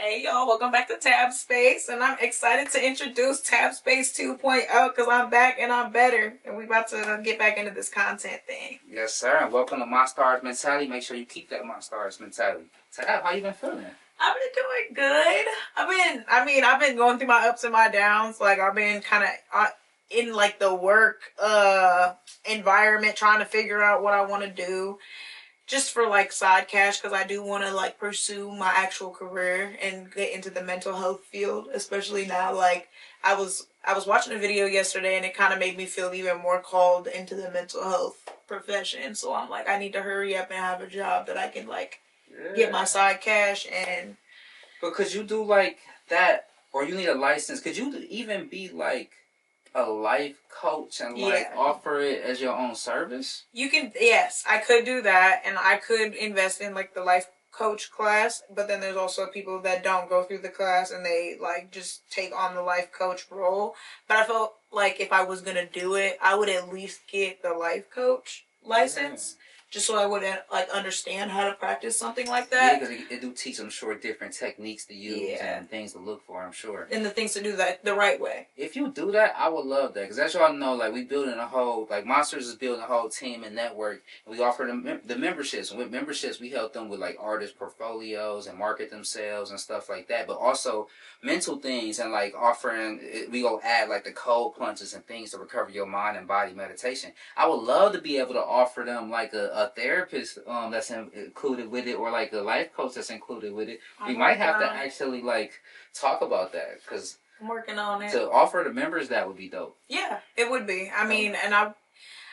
Hey y'all, welcome back to Tabspace, and I'm excited to introduce Tabspace 2.0 because I'm back and I'm better, and we about to get back into this content thing. Yes, sir. And welcome to Monstars mentality. Make sure you keep that Monstars mentality. Tab, how you been feeling? I've been doing good. I've been going through my ups and my downs. Like I've been kind of in like the work environment, trying to figure out what I want to do, just for like side cash because I do want to like pursue my actual career and get into the mental health field, especially now. Like I was watching a video yesterday and it kind of made me feel even more called into the mental health profession. So I'm like, I need to hurry up and have a job that I can like get my side cash and. But could you do like that, or you need a license? Could you even be like a life coach and like offer it as your own service? You can, yes, I could do that, and I could invest in like the life coach class, but then there's also people that don't go through the class and they like just take on the life coach role. But I felt like if I was gonna do it, I would at least get the life coach license. Just so I would like understand how to practice something like that. Yeah, because it do teach, I'm sure, different techniques to use and things to look for, I'm sure. And the things to do that the right way. If you do that, I would love that. Because as y'all know, like, we building a whole, like, Monstars is building a whole team and network. And we offer them the memberships. And with memberships, we help them with, like, artist portfolios and market themselves and stuff like that. But also mental things and, like, offering, we go add, like, the cold plunges and things to recover your mind and body meditation. I would love to be able to offer them, like, a therapist that's included with it, or like a life coach that's included with it. We might have to actually like talk about that, because I'm working on it. To offer the members, that would be dope. Yeah, it would be. I mean, and I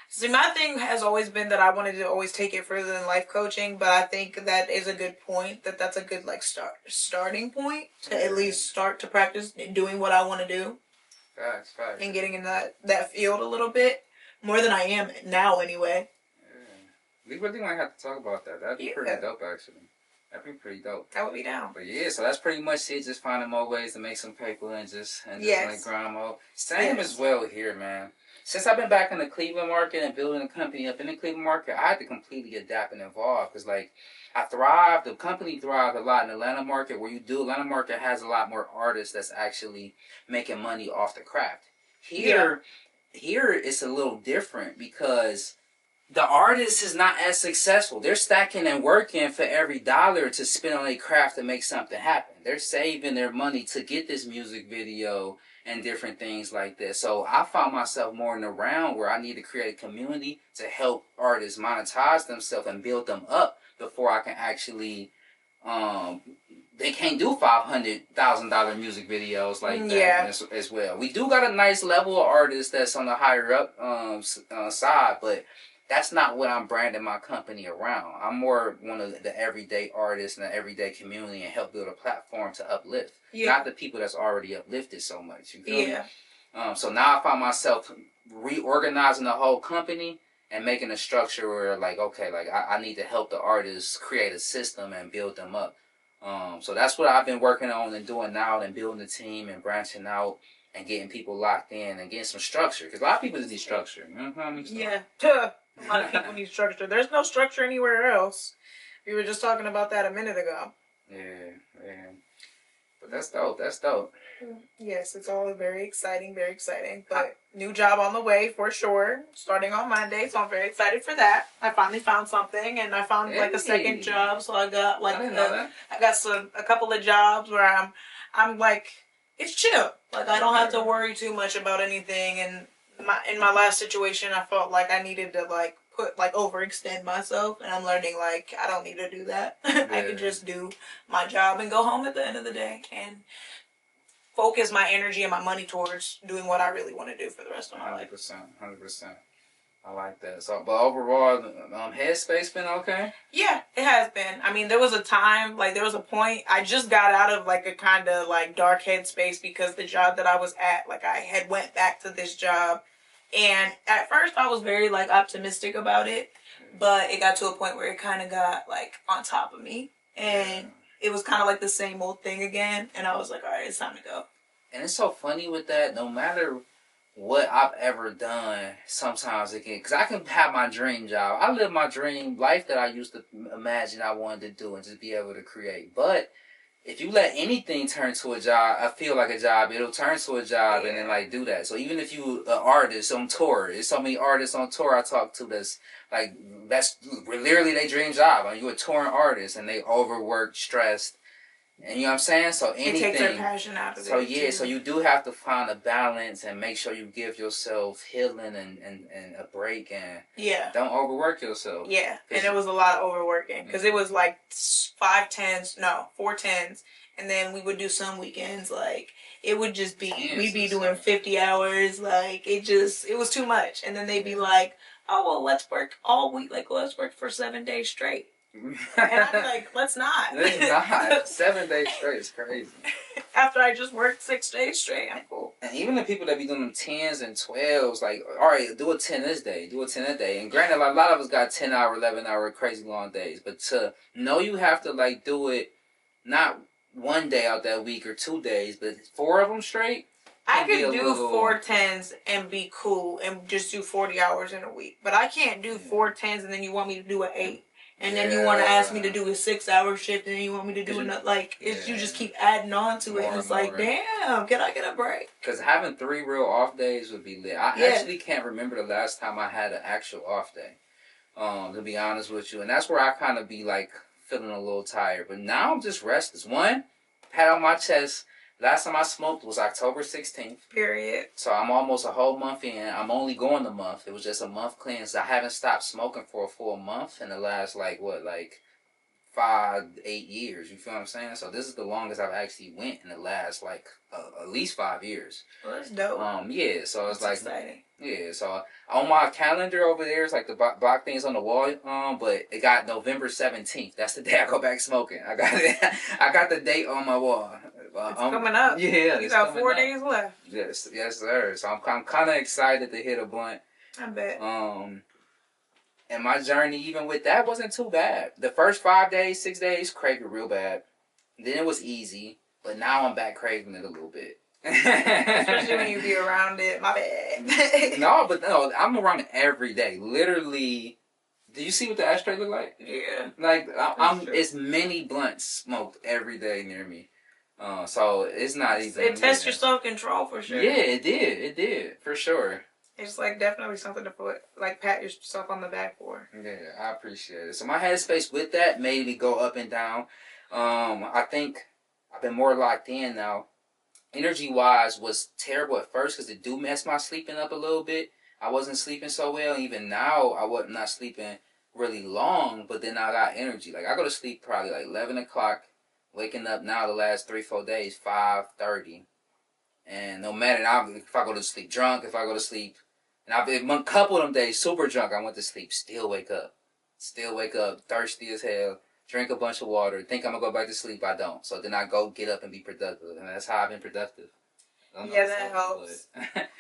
see, my thing has always been that I wanted to always take it further than life coaching, but I think that is a good point. That's a good like starting point to at least start to practice doing what I want to do. Facts. And getting in that field a little bit more than I am now, anyway. We really might have to talk about that. That'd be pretty dope, actually. That'd be pretty dope. That would be down. But yeah, so that's pretty much it. Just finding more ways to make some paper and just like grind more. Same as well here, man. Since I've been back in the Cleveland market and building a company up in the Cleveland market, I had to completely adapt and evolve, because like the company thrived a lot in the Atlanta market. Where Atlanta market has a lot more artists that's actually making money off the craft. Here it's a little different, because the artist is not as successful. They're stacking and working for every dollar to spend on a craft to make something happen. They're saving their money to get this music video and different things like this. So I found myself more in the round where I need to create a community to help artists monetize themselves and build them up before I can actually they can't do $500,000 music videos like that as well. We do got a nice level of artists that's on the higher up side, but that's not what I'm branding my company around. I'm more one of the everyday artists in the everyday community and help build a platform to uplift. Not the people that's already uplifted so much. You feel me? So now I find myself reorganizing the whole company and making a structure where, like, okay, like I need to help the artists create a system and build them up. So that's what I've been working on and doing now, and building the team and branching out and getting people locked in and getting some structure. Because a lot of people just need structure. You know what I mean? A lot of people need structure. There's no structure anywhere else. We were just talking about that a minute ago. Yeah. But that's dope. Yes, it's all very exciting, very exciting. But new job on the way for sure, starting on Monday, so I'm very excited for that. I finally found something, and I found like a second job, so I got like a couple of jobs where I'm like, it's chill. Like I don't have to worry too much about anything. And in my last situation, I felt like I needed to like overextend myself, and I'm learning like I don't need to do that. I can just do my job and go home at the end of the day and focus my energy and my money towards doing what I really want to do for the rest of my life. 100%. I like that. So, but overall, headspace been okay? Yeah, it has been. I mean, there was a time, like there was a point, I just got out of like a kind of like dark headspace because the job that I was at, like I had went back to this job, and at first I was very like optimistic about it, but it got to a point where it kind of got like on top of me, and it was kind of like the same old thing again, and I was like, all right, it's time to go. And it's so funny with that, no matter what I've ever done, sometimes again, because I can have my dream job. I live my dream life that I used to imagine I wanted to do and just be able to create. But if you let anything turn to a job, I feel like a job, it'll turn to a job and then like do that. So even if you an artist on tour, there's so many artists on tour I talk to that's literally their dream job. Like, you a touring artist and they overworked, stressed. And you know what I'm saying? So anything. It takes their passion out of it. So yeah, so you do have to find a balance and make sure you give yourself healing and a break and don't overwork yourself. Yeah, and it was a lot of overworking because it was like 4 tens, and then we would do some weekends like it would just be we'd be doing 50 hours like it was too much, and then they'd be like, oh well, let's work all week, like let's work for 7 days straight. And I'm like, let's not. Let's not. 7 days straight is crazy. After I just worked 6 days straight, I'm cool. And even the people that be doing them 10s and 12s, like, all right, do a 10 this day, do a 10 that day. And granted, a lot of us got 10-hour, 11-hour, crazy long days. But to know you have to, like, do it not 1 day out that week or 2 days, but 4 of them straight. I could do 4 10s and be cool and just do 40 hours in a week. But I can't do 4 10s and then you want me to do an 8. And then you want to ask me to do a 6-hour shift, and then you want me to do another. Like, you just keep adding on to it, and it's like, damn, can I get a break? Because having 3 real off days would be lit. I actually can't remember the last time I had an actual off day, to be honest with you. And that's where I kind of be, like, feeling a little tired. But now I'm just restless. One, pat on my chest. Last time I smoked was October 16th. Period. So I'm almost a whole month in. I'm only going a month. It was just a month cleanse. I haven't stopped smoking for a full month in the last, 5, 8 years. You feel what I'm saying? So this is the longest I've actually went in the last, at least 5 years. Well, that's dope. Yeah, so it's that's exciting. Yeah, so on my calendar over there, it's like the block things on the wall, but it got November 17th. That's the day I go back smoking. I got it. I got the date on my wall. It's coming up. Yeah, you got 4 days left. Yes, sir. So I'm kind of excited to hit a blunt. I bet. And my journey, even with that, wasn't too bad. The first 5 days, 6 days, craved it real bad. Then it was easy, but now I'm back craving it a little bit. Especially when you be around it. My bad. No, I'm around it every day. Literally. Do you see what the ashtray look like? Yeah. Like it's many blunts smoked every day near me. So it's not even. It tests your self-control for sure. Yeah, it did for sure. It's definitely something to pat yourself on the back for. Yeah, I appreciate it. So my headspace with that made me go up and down. I think I've been more locked in now. Energy-wise was terrible at first because it do mess my sleeping up a little bit. I wasn't sleeping so well. Even now, I wasn't not sleeping really long, but then I got energy. Like, I go to sleep probably 11 o'clock. Waking up now the last 3-4 days, 5:30. And no matter if I go to sleep drunk, if I go to sleep, and I've been a couple of them days super drunk, I went to sleep, still wake up, thirsty as hell, drink a bunch of water, think I'm going to go back to sleep, I don't. So then I go get up and be productive, and that's how I've been productive. Yeah, that helps.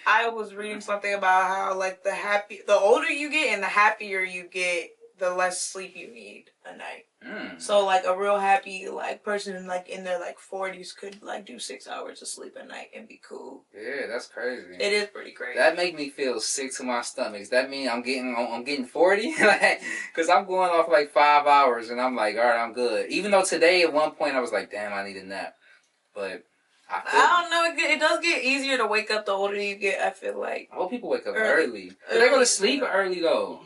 I was reading something about how the older you get and the happier you get, the less sleep you need a night. So a real happy person in their 40s could do 6 hours of sleep a night and be cool. Yeah, that's crazy. It is pretty crazy. That make me feel sick to my stomach. Does that mean I'm getting 40? Cause I'm going off 5 hours and I'm all right, I'm good. Even though today at one point I was like, damn, I need a nap. But I don't know. It does get easier to wake up the older you get. I feel like. Old people wake up early. They go to sleep early though.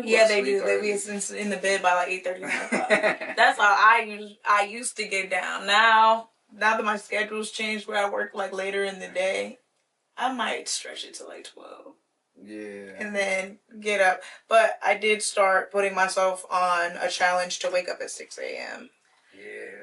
Yeah, they do. They be in the bed by 8:30. That's how I used to get down. Now that my schedule's changed, where I work later in the day, I might stretch it to 12. Yeah. And then get up. But I did start putting myself on a challenge to wake up at 6 a.m. Yeah.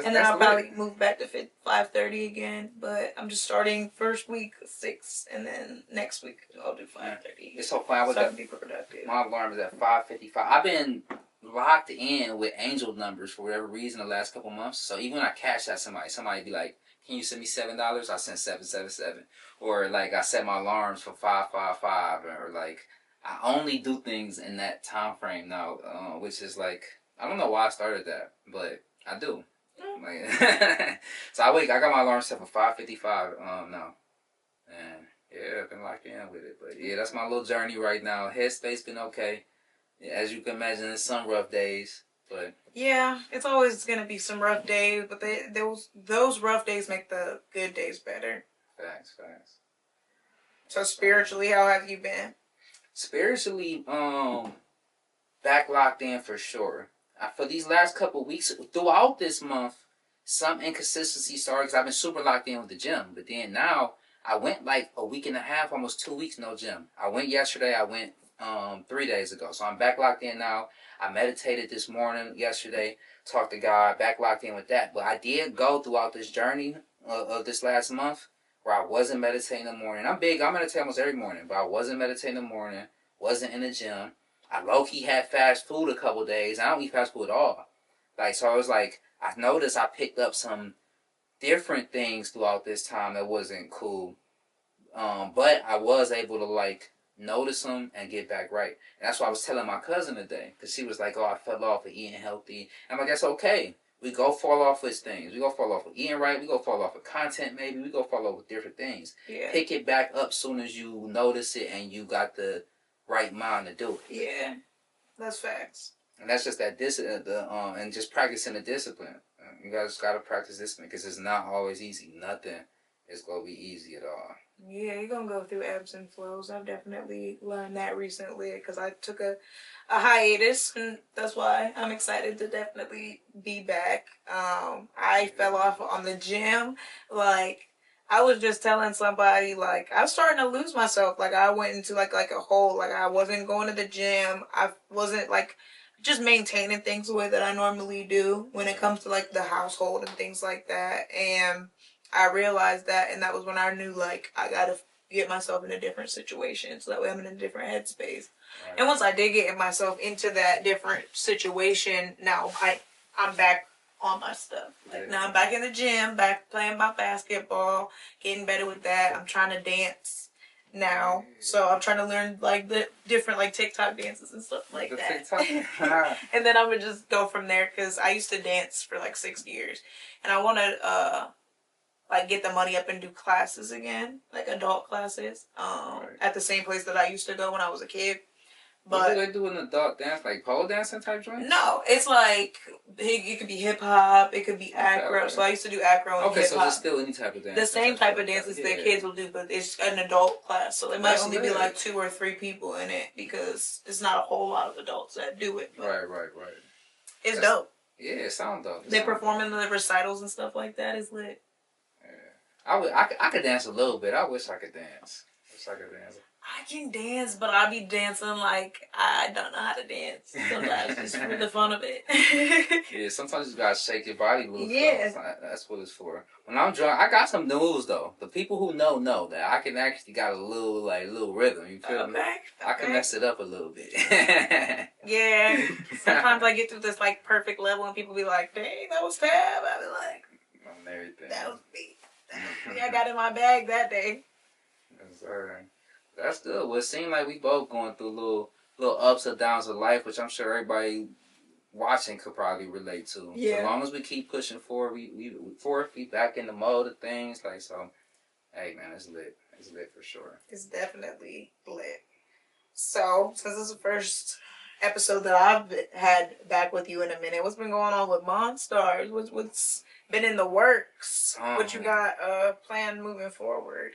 And then I'll probably move back to 5:30 again. But I'm just starting first week 6, and then next week I'll do 5:30. It's so fun. So I can be productive. My alarm is at 5:55. I've been locked in with angel numbers for whatever reason the last couple months. So even when I cash out somebody be like, "Can you send me $7?" I send 777. Or I set my alarms for 555. Or I only do things in that time frame now, which is I don't know why I started that, but I do. So I got my alarm set for 5:55 now. And yeah, I've been locked in with it. But yeah, that's my little journey right now. Headspace been okay. Yeah, as you can imagine, there's some rough days. But yeah, it's always gonna be some rough days, but those rough days make the good days better. Facts. So spiritually, how have you been? Spiritually, back locked in for sure. For these last couple of weeks, throughout this month, some inconsistency started because I've been super locked in with the gym. But then now, I went like a week and a half, almost 2 weeks, no gym. I went yesterday, I went 3 days ago. So I'm back locked in now. I meditated this morning, yesterday, talked to God, back locked in with that. But I did go throughout this journey of this last month where I wasn't meditating in the morning. I'm big, I meditate almost every morning, but I wasn't meditating in the morning, wasn't in the gym. I low-key had fast food a couple days. I don't eat fast food at all. Like, so I was like, I noticed I picked up some different things throughout this time that wasn't cool. But I was able to, like, notice them and get back right. And that's why I was telling my cousin today. Because she was like, oh, I fell off of eating healthy. And I'm like, that's okay. We go fall off with things. We go fall off with eating right. We go fall off with content maybe. We go fall off with different things. Yeah. Pick it back up soon as you notice it and you got the right mind to do it. Yeah, that's facts. And that's just that and just practicing the discipline. You guys got to practice discipline because it's not always easy. Nothing is going to be easy at all. Yeah, you're going to go through ebbs and flows. I've definitely learned that recently because I took a hiatus, and that's why I'm excited to definitely be back. I fell off on the gym. Like, I was just telling somebody, like, I was starting to lose myself. Like, I went into, like a hole. Like, I wasn't going to the gym. I wasn't, like, just maintaining things the way that I normally do when it comes to, like, the household and things like that. And I realized that, and that was when I knew, like, I gotta get myself in a different situation so that way I'm in a different headspace. Right. And once I did get myself into that different situation, now I'm back on my stuff. Like, now I'm back in the gym, back playing my basketball, getting better with that. I'm trying to dance now, so I'm trying to learn, like, the different, like, TikTok dances and stuff like that. And then I'm gonna just go from there because I used to dance for like 6 years, and I want to like get the money up and do classes again, like adult classes, at the same place that I used to go when I was a kid. But what do they do in adult dance, like pole dancing type joints? No, it's like it could be hip hop, it could be acro. Okay. So I used to do acro and hip hop. So there's still any type of dance. The same type of dances that kids will do, but it's an adult class, so there might only be like 2 or 3 people in it because it's not a whole lot of adults that do it. Right. It's dope. Yeah, it sounds dope. They perform in the recitals and stuff like that. It's lit. I could dance a little bit. I wish I could dance. I can dance, but I be dancing like I don't know how to dance. Sometimes just for the fun of it. Yeah, sometimes you gotta shake your body loose. Yeah. That's what it's for. When I'm drunk, I got some moves though. The people who know that I can actually got a little rhythm. You feel me? I can mess it up a little bit. Yeah. Sometimes I get to this like perfect level and people be like, dang, that was Tab. I be like, on everything. That was me. I got in my bag that day. Yes, sir. That's good. Well, it seemed like we both going through little ups and downs of life, which I'm sure everybody watching could probably relate to. Yeah. As long as we keep pushing forward, we back in the mode of things. Like, so, hey man, it's lit. It's lit for sure. It's definitely lit. So, since this is the first episode that I've had back with you in a minute, what's been going on with Monstars? What's been in the works? What you got planned moving forward?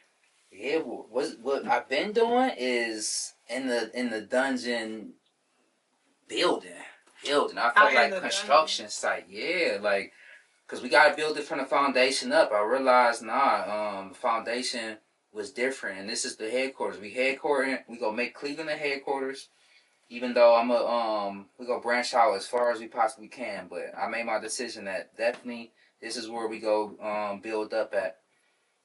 Yeah, what I've been doing is in the dungeon building. I felt like construction site. Yeah, like, cause we gotta build it from the foundation up. I realized the foundation was different, and this is the headquarters. We gonna make Cleveland the headquarters. Even though we gonna branch out as far as we possibly can, but I made my decision that definitely this is where we go build up at.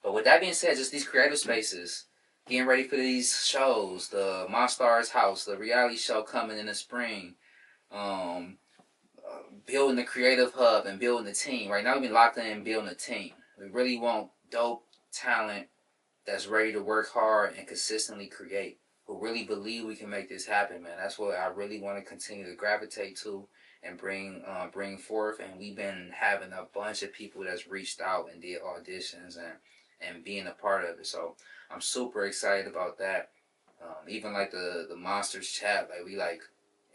But with that being said, just these creative spaces, getting ready for these shows, the Monstars house, the reality show coming in the spring, building the creative hub and building the team. Right now we've been locked in building a team. We really want dope talent that's ready to work hard and consistently create, who really believe we can make this happen, man. That's what I really want to continue to gravitate to and bring forth. And we've been having a bunch of people that's reached out and did auditions and being a part of it. So I'm super excited about that. Even like the Monsters chat, like we like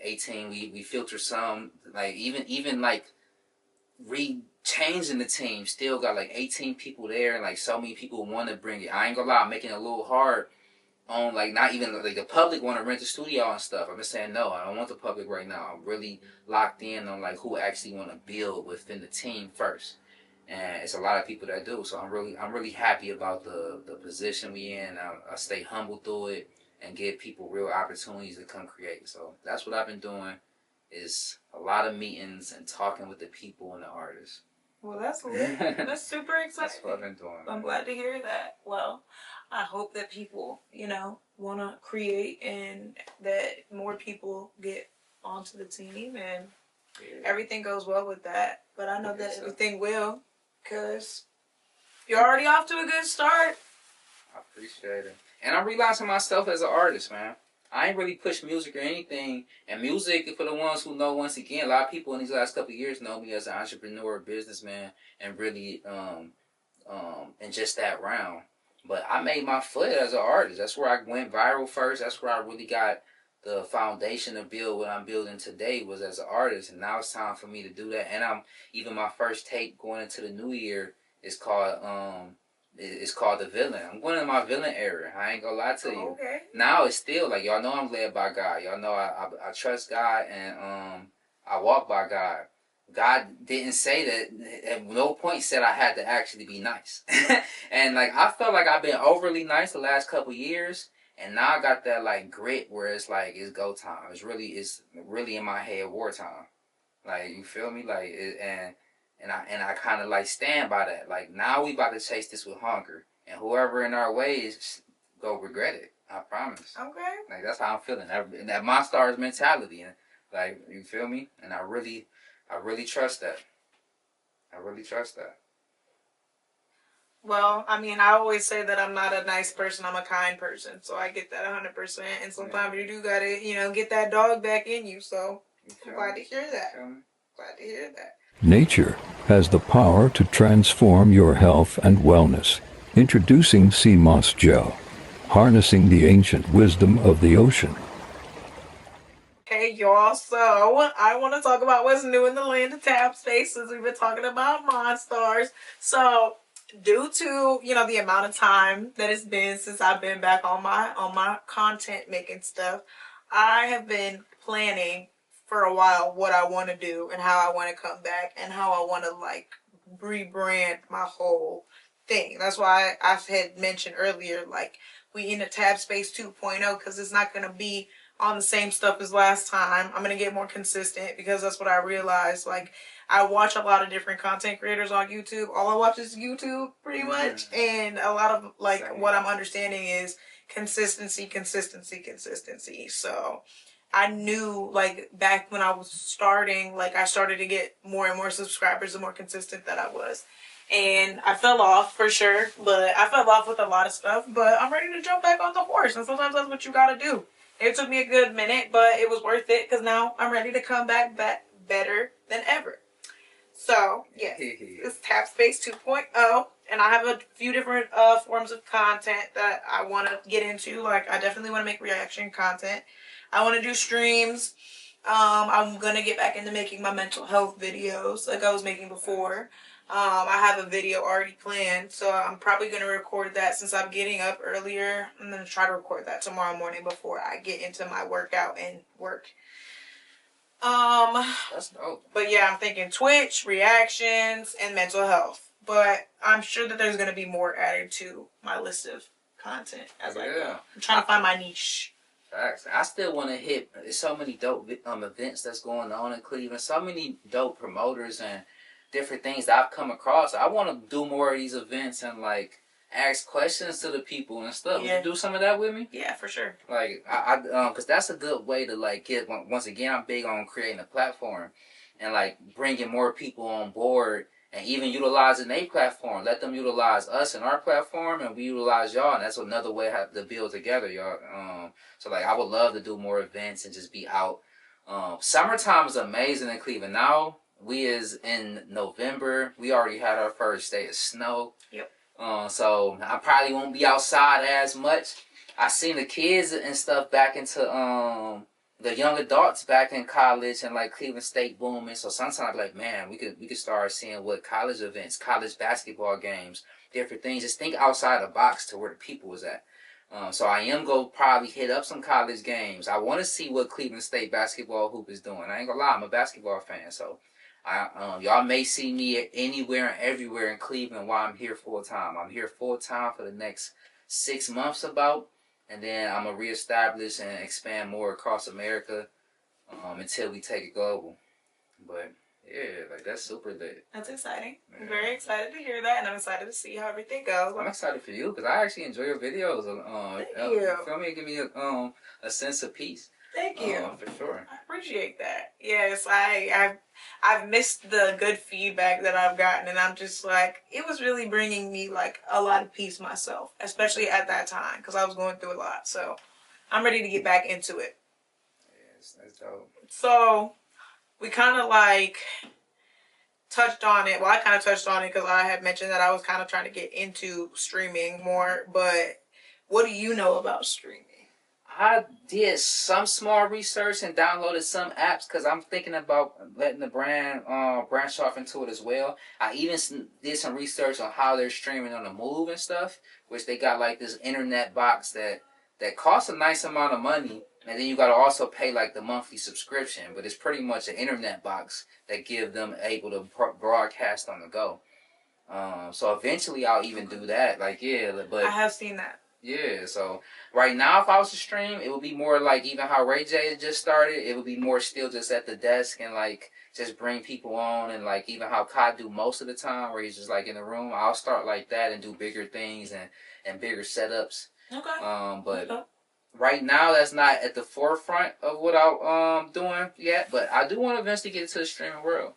18, we filter some, like even like changing the team, still got like 18 people there, and like so many people want to bring it. I ain't gonna lie, I'm making it a little hard on like not even like the public want to rent the studio and stuff. I'm just saying no, I don't want the public right now. I'm really locked in on like who actually want to build within the team first, and it's a lot of people that do. So I'm really happy about the position we in. I stay humble through it and give people real opportunities to come create. So that's what I've been doing. Is a lot of meetings and talking with the people and the artists. Well, that's lit. That's super exciting. That's what I've been doing. I'm glad to hear that. Well, I hope that people, want to create and that more people get onto the team and everything goes well with that. But I know that everything will, because you're already off to a good start. I appreciate it. And I'm realizing myself as an artist, man. I ain't really pushed music or anything. And music, for the ones who know, once again, a lot of people in these last couple of years know me as an entrepreneur, businessman, and really in just that realm. But I made my foot as an artist. That's where I went viral first. That's where I really got the foundation to build what I'm building today was as an artist. And now it's time for me to do that. And even my first tape going into the new year is called The Villain. I'm going in my villain era. I ain't gonna lie to you. Okay. Now it's still like y'all know I'm led by God. Y'all know I trust God and I walk by God. God didn't say that at no point said I had to actually be nice. And like I felt like I've been overly nice the last couple years, and now I got that like grit where it's like it's go time. It's really in my head wartime. Like you feel me? Like and I kind of like stand by that. Like now we about to chase this with hunger, and whoever in our way is go regret it. I promise. Okay. Like that's how I'm feeling. That Monstars mentality, and like you feel me? And I really trust that. I really trust that. Well, I mean, I always say that I'm not a nice person. I'm a kind person. So I get that 100%. And sometimes you do got to, get that dog back in you. So I'm glad to hear that. Glad to hear that. Nature has the power to transform your health and wellness. Introducing Sea Moss Gel, harnessing the ancient wisdom of the ocean. Hey, y'all. So I want to talk about what's new in the land of Tabspace since we've been talking about Monstars. So due to, the amount of time that it's been since I've been back on my content making stuff, I have been planning for a while what I want to do and how I want to come back and how I want to like rebrand my whole thing. That's why I had mentioned earlier, like we in a Tabspace 2.0 because it's not going to be on the same stuff as last time. I'm going to get more consistent because that's what I realized. Like I watch a lot of different content creators on YouTube. All I watch is YouTube pretty much. And a lot of like what I'm understanding is consistency. So I knew like back when I was starting, like I started to get more and more subscribers the more consistent that I was. And I fell off for sure, but I fell off with a lot of stuff, but I'm ready to jump back on the horse. And sometimes that's what you got to do. It took me a good minute, but it was worth it because now I'm ready to come back better than ever. So, yes, it's Tabspace 2.0, and I have a few different forms of content that I want to get into. Like, I definitely want to make reaction content. I want to do streams. I'm going to get back into making my mental health videos like I was making before. I have a video already planned, so I'm probably going to record that since I'm getting up earlier. I'm going to try to record that tomorrow morning before I get into my workout and work. That's dope. But yeah, I'm thinking Twitch, reactions, and mental health. But I'm sure that there's going to be more added to my list of content as I go. I'm trying to find my niche. Facts. I still want to hit. There's so many dope events that's going on in Cleveland. So many dope promoters and different things that I've come across. I want to do more of these events and like ask questions to the people and stuff. Yeah. Would you do some of that with me? Yeah, for sure. Like because that's a good way to like get. Once again, I'm big on creating a platform and like bringing more people on board and even utilizing their platform. Let them utilize us and our platform, and we utilize y'all, and that's another way to build together, y'all. So like I would love to do more events and just be out. Summertime is amazing in Cleveland now. We is in November. We already had our first day of snow. Yep. So I probably won't be outside as much. I seen the kids and stuff back into the young adults back in college and like Cleveland State booming. So sometimes like, man, we could start seeing what college events, college basketball games, different things. Just think outside the box to where the people was at. So I am going to probably hit up some college games. I want to see what Cleveland State basketball hoop is doing. I ain't going to lie, I'm a basketball fan. So y'all may see me anywhere and everywhere in Cleveland while I'm here full time. I'm here full time for the next 6 months about. And then I'm going to reestablish and expand more across America until we take it global. But yeah, like that's super lit. That's exciting. Yeah. I'm very excited to hear that, and I'm excited to see how everything goes. I'm excited for you because I actually enjoy your videos. Thank you. Feel me? Give me a sense of peace. Thank you. For sure. I appreciate that. Yes, I've missed the good feedback that I've gotten, and I'm just like, it was really bringing me like a lot of peace myself, especially at that time because I was going through a lot. So I'm ready to get back into it. Yes, that's dope. So we kind of like touched on it. Well, I kind of touched on it because I had mentioned that I was kind of trying to get into streaming more. But what do you know about streaming? I did some small research and downloaded some apps because I'm thinking about letting the brand branch off into it as well. I even did some research on how they're streaming on the move and stuff, which they got like this internet box that costs a nice amount of money. And then you got to also pay like the monthly subscription, but it's pretty much an internet box that give them able to broadcast on the go. So eventually I'll even do that. Like, yeah, but I have seen that. Yeah, so right now if I was to stream, it would be more like even how Ray J just started. It would be more still just at the desk and like just bring people on, and like even how Kai do most of the time where he's just like in the room. I'll start like that and do bigger things and bigger setups. Okay. But. Okay. Right now, that's not at the forefront of what I'm doing yet, but I do want to eventually get into the streaming world.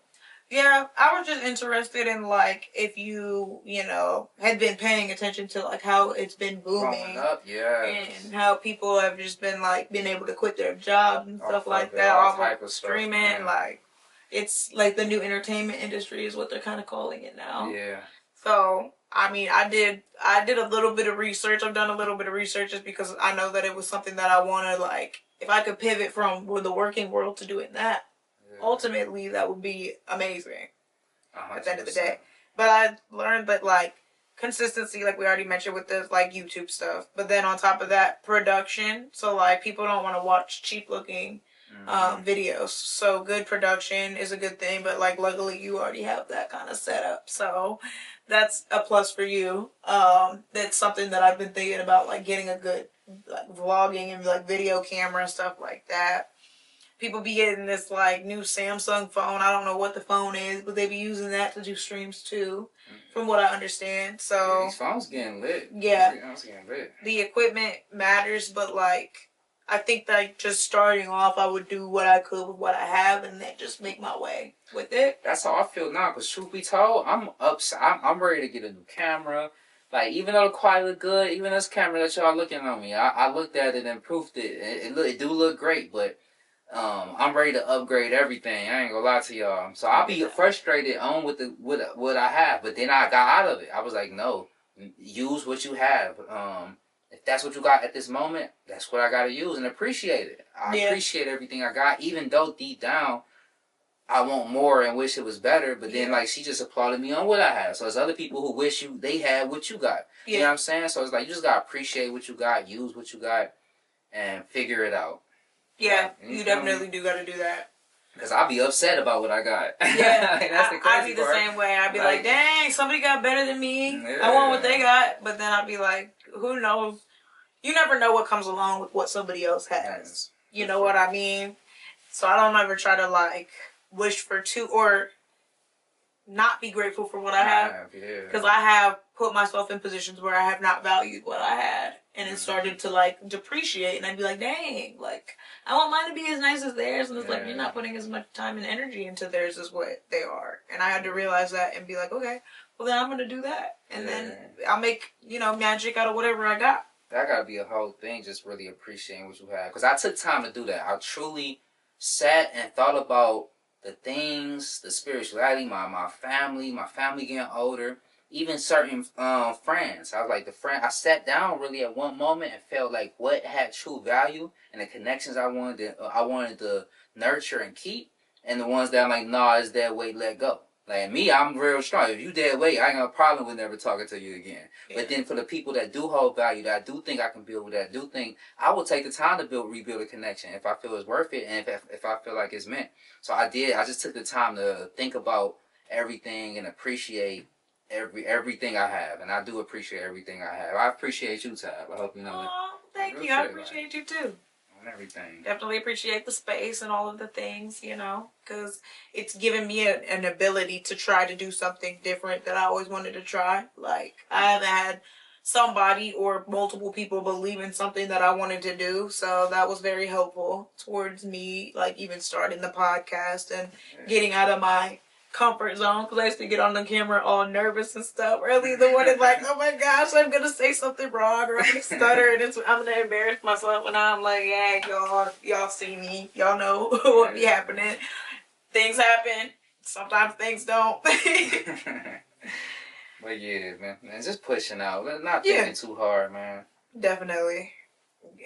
Yeah, I was just interested in like if you had been paying attention to like how it's been booming, growing up, yeah, and how people have just been like been able to quit their jobs and stuff like that, all type of streaming. Stuff, like it's like the new entertainment industry is what they're kind of calling it now. Yeah. So. I mean, I did a little bit of research. I've done a little bit of research just because I know that it was something that I want to, like, if I could pivot from the working world to doing that, ultimately that would be amazing 100%. At the end of the day. But I learned that, like, consistency, like we already mentioned with the, like, YouTube stuff. But then on top of that, production. So, like, people don't want to watch cheap-looking videos. So good production is a good thing, but like luckily you already have that kind of setup, so that's a plus for you. That's something that I've been thinking about, like getting a good like vlogging and like video camera and stuff like that. People be getting this like new Samsung phone. I don't know what the phone is, but they be using that to do streams too, from what I understand. So these phones getting lit. Yeah, getting lit. The equipment matters, but like I think that just starting off, I would do what I could with what I have, and then just make my way with it. That's how I feel now. Cause truth be told, I'm ready to get a new camera. Like even though the quality look good, even this camera that y'all looking on me, I looked at it and proofed it. It do look great, but I'm ready to upgrade everything. I ain't gonna lie to y'all. So I'll be frustrated on with what I have, but then I got out of it. I was like, no, use what you have. If that's what you got at this moment, that's what I got to use and appreciate it. I appreciate everything I got, even though deep down I want more and wish it was better. But then, like, she just applauded me on what I have. So there's other people who wish they had what you got. You know what I'm saying? So it's like you just got to appreciate what you got, use what you got, and figure it out. Yeah, you definitely do got to do that. Because I'll be upset about what I got. Yeah, that's the crazy I'd be the part. same way. I'd be like, dang, somebody got better than me. Yeah. I want what they got. But then I'd be like, who knows? You never know what comes along with what somebody else has. You know what I mean? So I don't ever try to, like, wish for or not be grateful for what I have. Because I have put myself in positions where I have not valued what I had. And it started to, like, depreciate. And I'd be like, dang, like, I want mine to be as nice as theirs. And it's like, you're not putting as much time and energy into theirs as what they are. And I had to realize that and be like, okay, well, then I'm going to do that. And then I'll make, magic out of whatever I got. That gotta be a whole thing, just really appreciating what you have. Because I took time to do that. I truly sat and thought about the things, the spirituality, my family getting older. even certain friends. I was like, I sat down really at one moment and felt like what had true value and the connections I wanted to nurture and keep, and the ones that I'm like, nah, it's dead weight, let go. Like me, I'm real strong. If you dead weight, I ain't got a problem with never talking to you again. Yeah. But then for the people that do hold value, that I do think I can build with, that I do think I will take the time to rebuild a connection if I feel it's worth it and if I feel like it's meant. So I did. I just took the time to think about everything and appreciate everything I have, and I do appreciate everything I have. I appreciate you, Tab. I hope you know that. Oh, thank you. I appreciate you too. On everything. Definitely appreciate the space and all of the things, because it's given me an ability to try to do something different that I always wanted to try. Like, I haven't had somebody or multiple people believe in something that I wanted to do, so that was very helpful towards me, like, even starting the podcast and getting out of my comfort zone, because I used to get on the camera all nervous and stuff. Early in the morning, like, oh my gosh, I'm gonna say something wrong or I'm gonna stutter and I'm gonna embarrass myself. And I'm like, yeah, y'all see me, y'all know what be happening. Things happen. Sometimes things don't. But yeah, man, just pushing out, not thinking too hard, man. Definitely.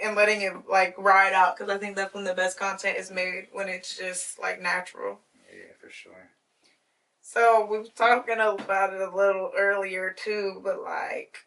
And letting it like ride out, because I think that's when the best content is made, when it's just like natural. Yeah, for sure. So we were talking about it a little earlier too, but like,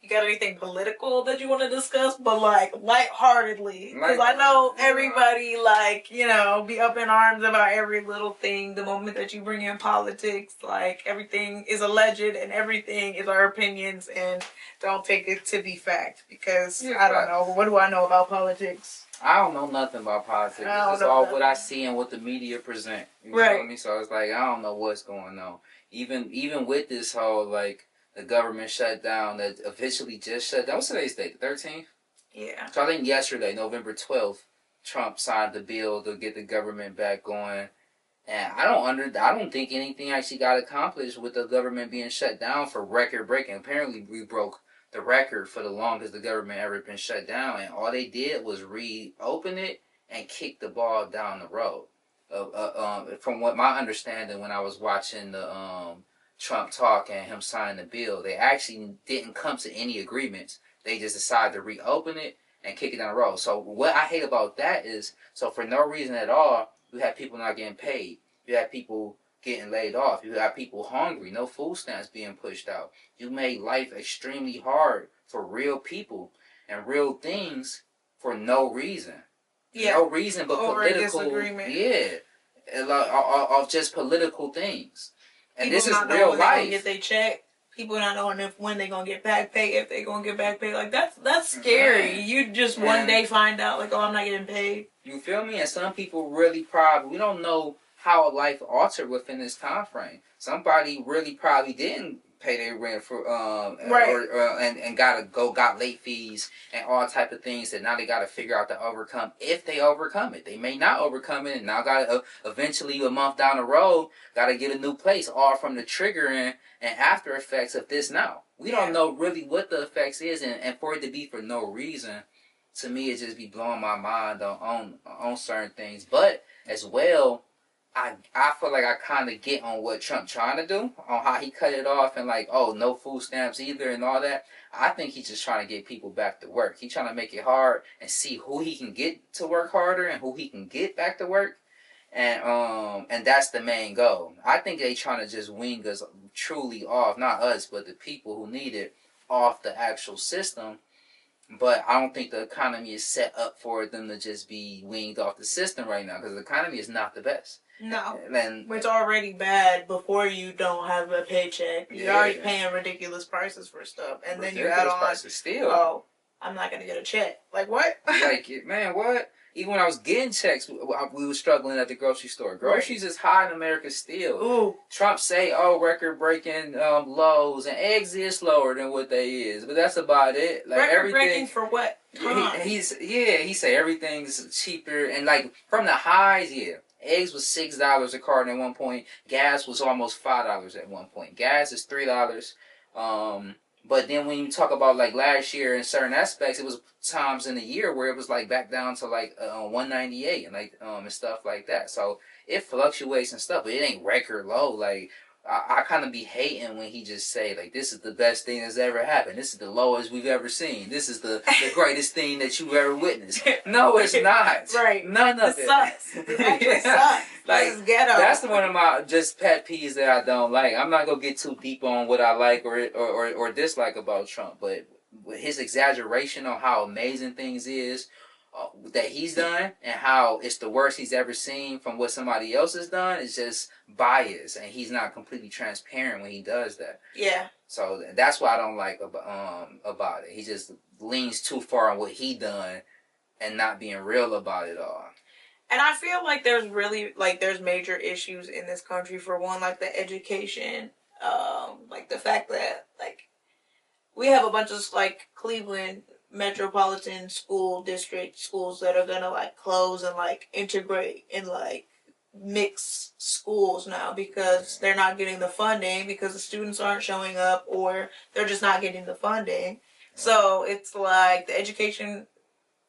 you got anything political that you want to discuss? But like lightheartedly, because I know everybody like be up in arms about every little thing. The moment that you bring in politics, like everything is alleged and everything is our opinions, and don't take it to be fact, because I don't know. What do I know about politics? I don't know nothing about politics. It's just all what I see and what the media present. You feel me? So it's like, I don't know what's going on. Even with this whole, like, the government shutdown that officially just shut down. What's today's date? The 13th? Yeah. So I think yesterday, November 12th, Trump signed the bill to get the government back going. And I don't think anything actually got accomplished with the government being shut down for record breaking. Apparently we broke the record for the longest the government ever been shut down, and all they did was reopen it and kick the ball down the road. From what my understanding, when I was watching the Trump talk and him signing the bill, they actually didn't come to any agreements. They just decided to reopen it and kick it down the road. So what I hate about that is, so for no reason at all, you have people not getting paid. You have people getting laid off. You have people hungry, no food stamps being pushed out. You made life extremely hard for real people and real things for no reason. Yeah. No reason but over political. Disagreement. Yeah. Of just political things. And people this is real life. They get their check. People not knowing when they're going to get back pay, if they're going to get back pay. Like, that's scary. Man. You just one day find out, like, oh, I'm not getting paid. You feel me? And some people really probably, we don't know how life altered within this time frame. Somebody really probably didn't pay their rent for and got late fees and all type of things that now they got to figure out to overcome. If they overcome it, they may not overcome it, and now got to eventually a month down the road got to get a new place, all from the triggering and after effects of this. Now we don't know really what the effects is, and for it to be for no reason, to me it just be blowing my mind on certain things. But as well, I feel like I kind of get on what Trump trying to do, on how he cut it off and like, oh, no food stamps either and all that. I think he's just trying to get people back to work. He's trying to make it hard and see who he can get to work harder and who he can get back to work. And that's the main goal. I think they trying to just wing us truly off, not us, but the people who need it, off the actual system. But I don't think the economy is set up for them to just be winged off the system right now, because the economy is not the best. No, it's already bad before you don't have a paycheck. You're already paying ridiculous prices for stuff, and then you add on, oh, I'm not gonna get a check. Like what? Like, man, what? Even when I was getting checks, we were struggling at the grocery store. Groceries is high in America still. Ooh. Trump say, oh, record-breaking lows, and eggs is lower than what they is, but that's about it. Like, record-breaking for what? He say everything's cheaper, and like from the highs, eggs was $6 a carton at one point. Gas was almost $5 at one point. Gas is $3. But then when you talk about like last year in certain aspects, it was times in the year where it was like back down to like $1.98 and like and stuff like that. So it fluctuates and stuff, but it ain't record low. Like I kind of be hating when he just say like, this is the best thing that's ever happened. This is the lowest we've ever seen. This is the greatest thing that you've ever witnessed. No, it's not. Right. None of it. Sucks. It actually sucks. Like, this is ghetto. That's one of my just pet peeves that I don't like. I'm not gonna get too deep on what I like or dislike about Trump, but his exaggeration on how amazing things is that he's done and how it's the worst he's ever seen from what somebody else has done is just biased, and he's not completely transparent when he does that. Yeah. So that's what I don't like about it. He just leans too far on what he done and not being real about it all. And I feel like there's really, like, there's major issues in this country. For one, like, the education, like, the fact that, like, we have a bunch of, like, Cleveland metropolitan school district schools that are gonna, like, close and, like, integrate and, like, mix schools now because they're not getting the funding because the students aren't showing up or they're just not getting the funding. So it's like the education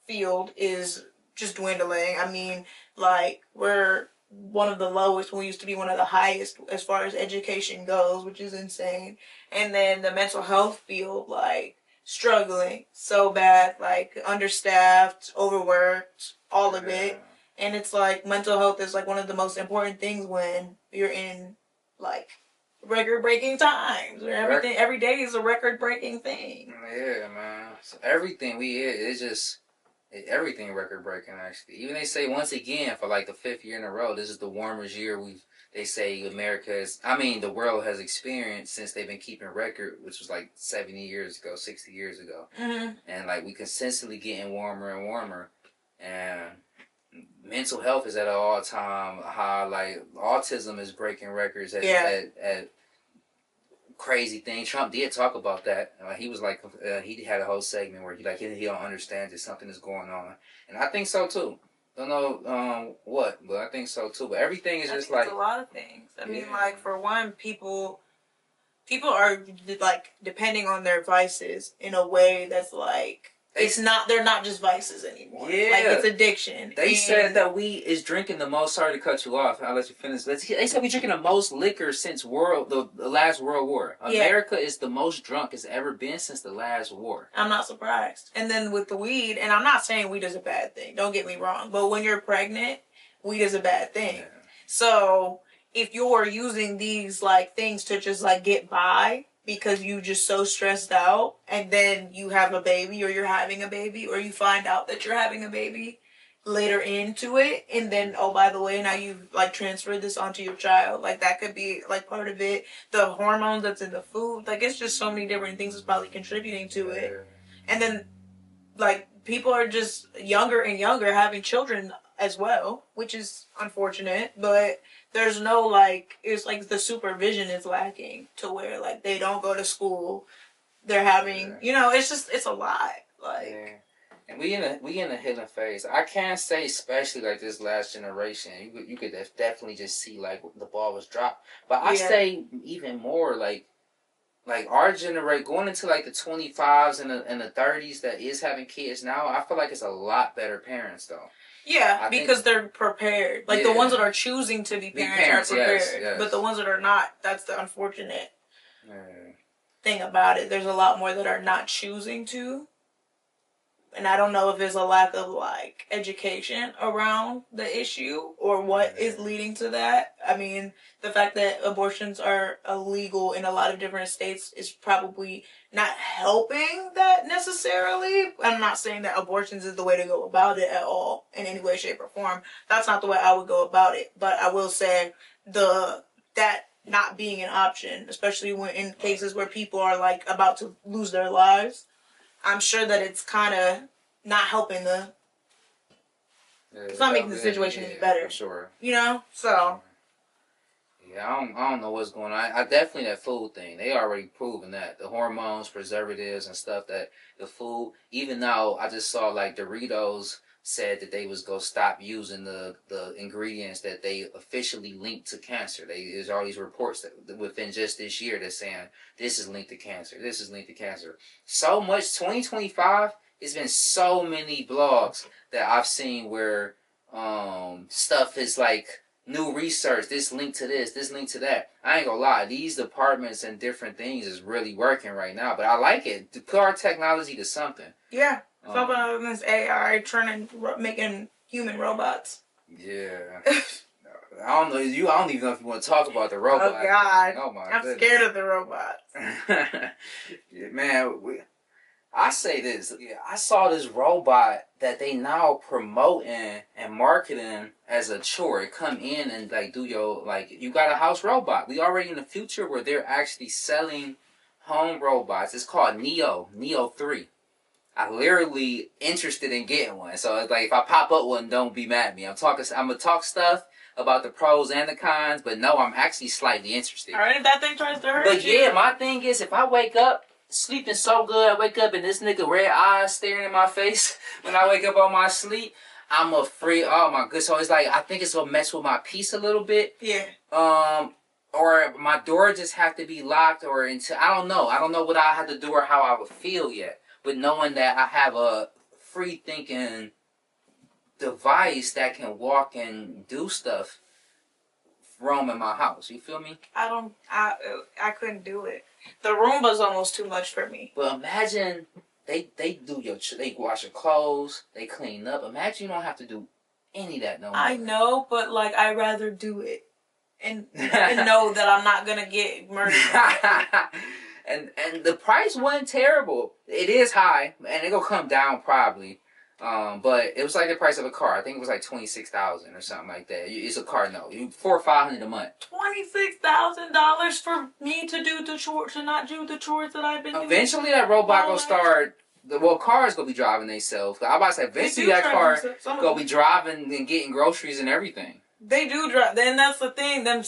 field is just dwindling. I mean, like, we're one of the lowest when we used to be one of the highest as far as education goes, which is insane. And then the mental health field, like, struggling so bad, like, understaffed, overworked, all of it. And it's like mental health is like one of the most important things when you're in, like, record-breaking times where every day is a record-breaking thing. Yeah, man. So everything it's just everything record-breaking, actually. Even they say once again for like the 5th year in a row, this is the warmest year they say the world has experienced since they've been keeping record, which was like 70 years ago, 60 years ago. Mm-hmm. And like we consistently getting warmer and warmer, and mental health is at an all-time high. Like autism is breaking records at crazy things. Trump did talk about that. He was like, he had a whole segment where he don't understand that something is going on, and I think so too. Don't know what, but I think so too. But everything is just like it's a lot of things. I mean, like, for one, people are like depending on their vices in a way that's like they're not just vices anymore. Yeah. Like, it's addiction. They said that we is drinking the most. Sorry to cut you off. I'll let you finish. They said we drinking the most liquor since the last World War. America is the most drunk it's ever been since the last war. I'm not surprised. And then with the weed, and I'm not saying weed is a bad thing. Don't get me wrong. But when you're pregnant, weed is a bad thing. Yeah. So if you're using these, like, things to just, like, get by because you just so stressed out, and then you have a baby, or you're having a baby, or you find out that you're having a baby later into it, and then, oh, by the way, now you've, like, transferred this onto your child. Like, that could be, like, part of it. The hormones that's in the food. Like, it's just so many different things that's probably contributing to it. And then, like, people are just younger and younger having children as well, which is unfortunate, but there's no, like, it's like the supervision is lacking to where, like, they don't go to school. They're having, it's a lot. Like, and we in a healing phase. I can't say especially like this last generation. You could definitely just see like the ball was dropped. But I say even more like our generation going into like the 25s and the 30s that is having kids now. I feel like it's a lot better parents though. Yeah, because they're prepared. Like, the ones that are choosing to be parents are prepared. Yes. But the ones that are not, that's the unfortunate thing about it. There's a lot more that are not choosing to. And I don't know if there's a lack of, like, education around the issue or what is leading to that. I mean, the fact that abortions are illegal in a lot of different states is probably not helping that necessarily. I'm not saying that abortions is the way to go about it at all in any way, shape, or form. That's not the way I would go about it. But I will say that not being an option, especially when in cases where people are, like, about to lose their lives, I'm sure that it's kind of not helping it's not making the situation any better. For sure. So. Yeah, I don't know what's going on. I definitely that food thing. They already proven that the hormones, preservatives, and stuff that the food. Even now, I just saw like Doritos said that they was gonna stop using the ingredients that they officially linked to cancer. There's all these reports that within just this year that's saying this is linked to cancer. This is linked to cancer. So much 2025. It's been so many blogs that I've seen where stuff is like new research, this link to this link to that. I ain't gonna lie, these departments and different things is really working right now. But I like it to put our technology to something. Yeah, something other than this AI making human robots. Yeah. I don't know. I don't even know if you want to talk about the robot. Oh God! Oh my I'm goodness. scared of the robots. Yeah, man, I say this. Yeah, I saw this robot that they now promoting and marketing as a chore. Come in and like do your you got a house robot. We already in the future where they're actually selling home robots. It's called Neo 3. I literally interested in getting one. So it's like if I pop up one, don't be mad at me. I'm gonna talk stuff about the pros and the cons, but no, I'm actually slightly interested. Alright, if that thing tries to hurt But you. yeah, my thing is if I wake up sleeping so good, I wake up and this nigga red eyes staring in my face when I wake up on my sleep, I'm afraid. Oh my good. So it's like I think it's gonna mess with my peace a little bit. Yeah. Or my door just have to be locked or into I don't know. I don't know what I have to do or how I would feel yet. But knowing that I have a free thinking device that can walk and do stuff roam in my house. You feel me? I couldn't do it. The Roomba's almost too much for me. But imagine they wash your clothes, they clean up. Imagine you don't have to do any of that no more. I know, but like I'd rather do it and know that I'm not gonna get murdered. And the price wasn't terrible. It is high, and it'll come down probably. But it was like the price of a car. I think it was like $26,000 or something like that. It's a car note. $400 or $500 a month. $26,000 for me to do the chores, to not do the chores that I've been doing. Eventually, that robot gonna start. Cars gonna be driving themselves. I'm about to say eventually that car gonna be driving and getting groceries and everything. They do drive. Then that's the thing. Them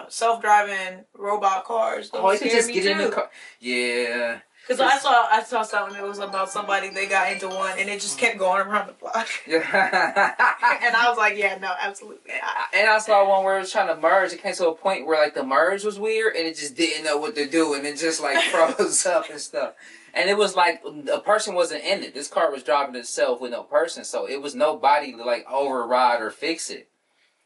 self-driving robot cars. Oh, you can just get in the car. Yeah. Because I saw something. It was about somebody. They got into one, and it just kept going around the block. Yeah. And I was like, yeah, no, absolutely not. And I saw one where it was trying to merge. It came to a point where like the merge was weird, and it just didn't know what to do, and it just like froze up and stuff. And it was like a person wasn't in it. This car was driving itself with no person, so it was nobody to like override or fix it.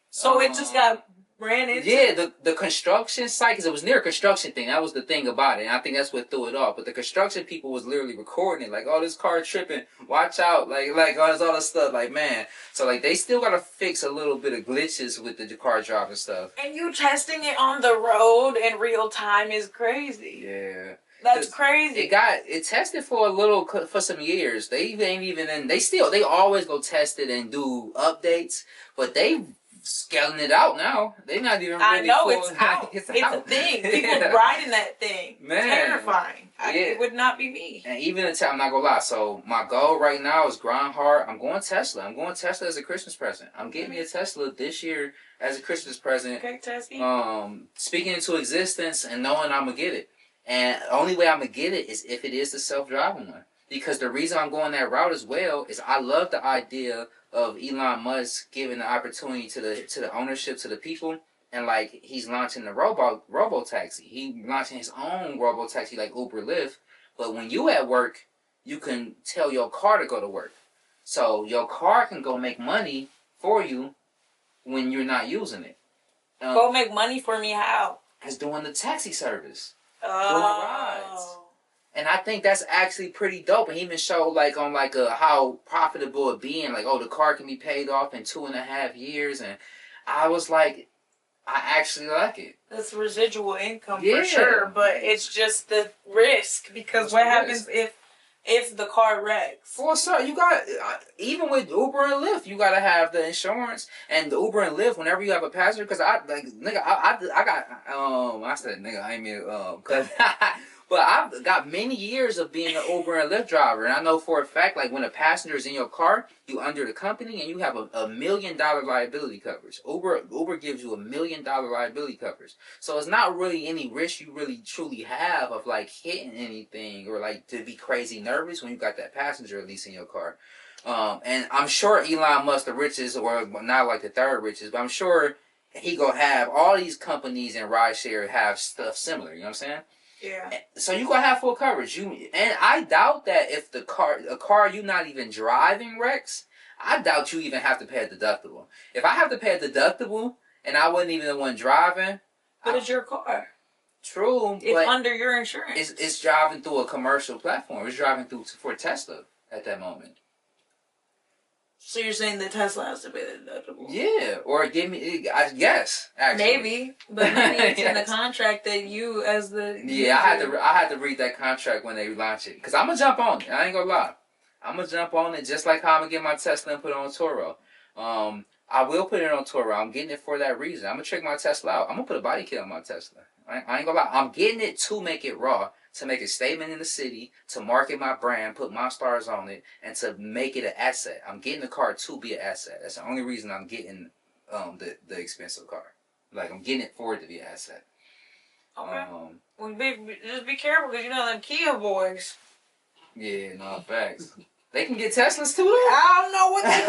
So it just got ran into. Yeah, the construction site, because it was near a construction thing. That was the thing about it. And I think that's what threw it off. But the construction people was literally recording it. Like, oh, this car tripping. Watch out. Like all this stuff. Like, man. So, like, they still got to fix a little bit of glitches with the car driving stuff. And you testing it on the road in real time is crazy. Yeah. That's crazy. It tested for some years. They ain't even in. They always go test it and do updates. But they scaling it out now. They're not even ready. I know for it's out. It's a thing. People riding that thing. Man, terrifying. It would not be me. And even I'm not gonna lie. So my goal right now is grind hard. I'm going Tesla. I'm going Tesla as a Christmas present. I'm getting me a Tesla this year as a Christmas present. Okay, Tesla. Speaking into existence and knowing I'm gonna get it. And the only way I'm gonna get it is if it is the self-driving one. Because the reason I'm going that route as well is I love the idea of Elon Musk giving the opportunity to the ownership to the people, and like he's launching the robo taxi. He launching his own robo taxi like Uber Lyft. But when you at work, you can tell your car to go to work, so your car can go make money for you when you're not using it. Go make money for me? How? As doing the taxi service, doing rides. And I think that's actually pretty dope. And he even showed on how profitable it being. Like, oh, the car can be paid off in 2.5 years. And I was like, I actually like it. That's residual income for sure. But it's just the risk. Because what happens if the car wrecks? For sure. You got, even with Uber and Lyft, you got to have the insurance. And the Uber and Lyft, whenever you have a passenger, because I said, nigga, I ain't mean, because... But I've got many years of being an Uber and Lyft driver, and I know for a fact, like when a passenger is in your car, you under the company, and you have a $1 million liability coverage. Uber gives you $1 million liability coverage, so it's not really any risk you really truly have of like hitting anything or like to be crazy nervous when you got that passenger at least in your car. And I'm sure Elon Musk, the richest, or not like the third richest, but I'm sure he gonna have all these companies and rideshare have stuff similar. You know what I'm saying? Yeah. So you gonna have full coverage. And I doubt that if a car you're not even driving wrecks, I doubt you even have to pay a deductible. If I have to pay a deductible and I wasn't even the one driving, but it's your car. True, it's but under your insurance. It's driving through a commercial platform. It's driving through for Tesla at that moment. So you're saying that Tesla has to pay the deductible? Yeah, or give me. Yes, actually. Maybe, but maybe it's in the contract that you, as the user... I had to read that contract when they launch it, cause I'm gonna jump on it. I ain't gonna lie, I'm gonna jump on it just like how I'm gonna get my Tesla and put it on Turo. I will put it on Turo. I'm getting it for that reason. I'm gonna check my Tesla out. I'm gonna put a body kit on my Tesla. I ain't gonna lie. I'm getting it to make it raw, to make a statement in the city, to market my brand, put Monstars on it, and to make it an asset. I'm getting the car to be an asset. That's the only reason I'm getting the expensive car. Like, I'm getting it for it to be an asset. Okay. Well, just be careful, because you know them Kia boys. Yeah, no, facts. They can get Teslas too, though? I don't know what they